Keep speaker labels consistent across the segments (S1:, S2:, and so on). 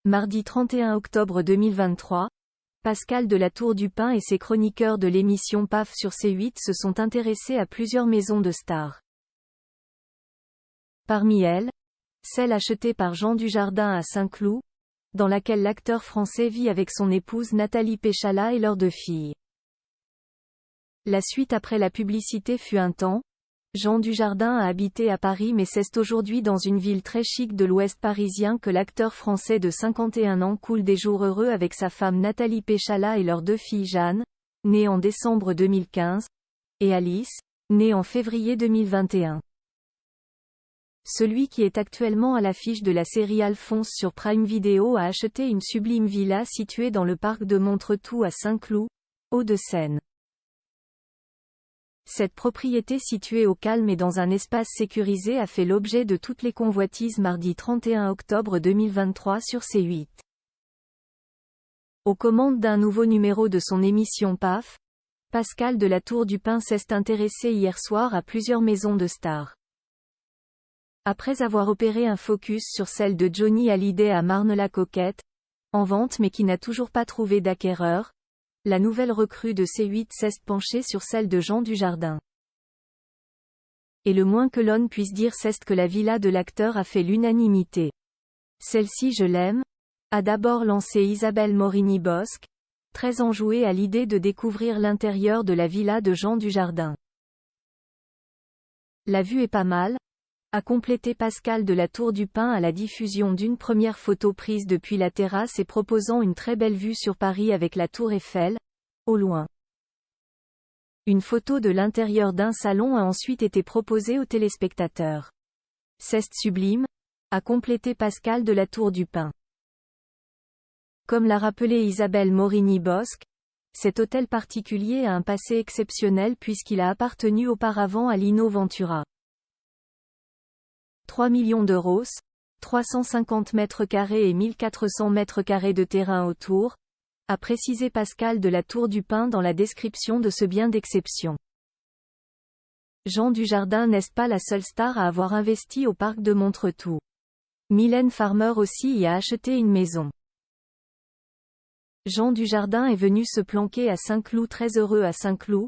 S1: Mardi 31 octobre 2023, Pascal de La Tour du Pin et ses chroniqueurs de l'émission PAF sur C8 se sont intéressés à plusieurs maisons de stars. Parmi elles, celle achetée par Jean Dujardin à Saint-Cloud, dans laquelle l'acteur français vit avec son épouse Nathalie Péchala et leurs 2 filles. La suite après la publicité fut un temps. Jean Dujardin a habité à Paris mais c'est aujourd'hui dans une ville très chic de l'ouest parisien que l'acteur français de 51 ans coule des jours heureux avec sa femme Nathalie Péchala et leurs 2 filles Jeanne, née en décembre 2015, et Alice, née en février 2021. Celui qui est actuellement à l'affiche de la série Alphonse sur Prime Video a acheté une sublime villa située dans le parc de Montretout à Saint-Cloud, Hauts-de-Seine. Cette propriété située au calme et dans un espace sécurisé a fait l'objet de toutes les convoitises mardi 31 octobre 2023 sur C8. Aux commandes d'un nouveau numéro de son émission PAF, Pascal de La Tour du Pin s'est intéressé hier soir à plusieurs maisons de stars. Après avoir opéré un focus sur celle de Johnny Hallyday à Marne-la-Coquette, en vente mais qui n'a toujours pas trouvé d'acquéreur, la nouvelle recrue de C8 s'est penchée sur celle de Jean Dujardin. Et le moins que l'on puisse dire c'est que la villa de l'acteur a fait l'unanimité. Celle-ci je l'aime, a d'abord lancé Isabelle Morini-Bosc, très enjouée à l'idée de découvrir l'intérieur de la villa de Jean Dujardin. La vue est pas mal, a complété Pascal de La Tour du Pin à la diffusion d'une première photo prise depuis la terrasse et proposant une très belle vue sur Paris avec la Tour Eiffel, au loin. Une photo de l'intérieur d'un salon a ensuite été proposée aux téléspectateurs. C'est sublime, a complété Pascal de La Tour du Pin. Comme l'a rappelé Isabelle Morini-Bosc, cet hôtel particulier a un passé exceptionnel puisqu'il a appartenu auparavant à Lino Ventura. 3 millions d'euros, 350 mètres carrés et 1400 mètres carrés de terrain autour, a précisé Pascal de La Tour du Pin dans la description de ce bien d'exception. Jean Dujardin n'est pas la seule star à avoir investi au parc de Montretout. Mylène Farmer aussi y a acheté une maison. Jean Dujardin est venu se planquer à Saint-Cloud très heureux à Saint-Cloud.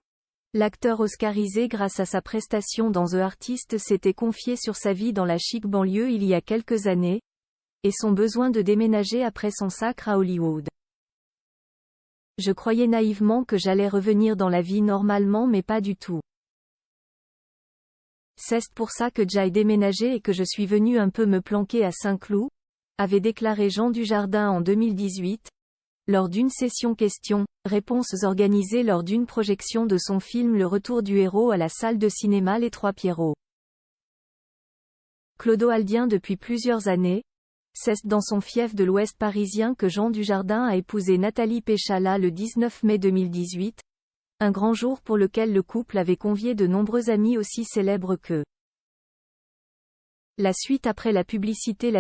S1: L'acteur oscarisé grâce à sa prestation dans The Artist s'était confié sur sa vie dans la chic banlieue il y a quelques années, et son besoin de déménager après son sacre à Hollywood. Je croyais naïvement que j'allais revenir dans la vie normalement mais pas du tout. C'est pour ça que j'ai déménagé et que je suis venu un peu me planquer à Saint-Cloud, avait déclaré Jean Dujardin en 2018. Lors d'une session questions-réponses organisée lors d'une projection de son film Le Retour du héros à la salle de cinéma Les Trois Pierrots. Clodo-aldien depuis plusieurs années, c'est dans son fief de l'ouest parisien que Jean Dujardin a épousé Nathalie Péchala le 19 mai 2018, un grand jour pour lequel le couple avait convié de nombreux amis aussi célèbres que. La suite après la publicité.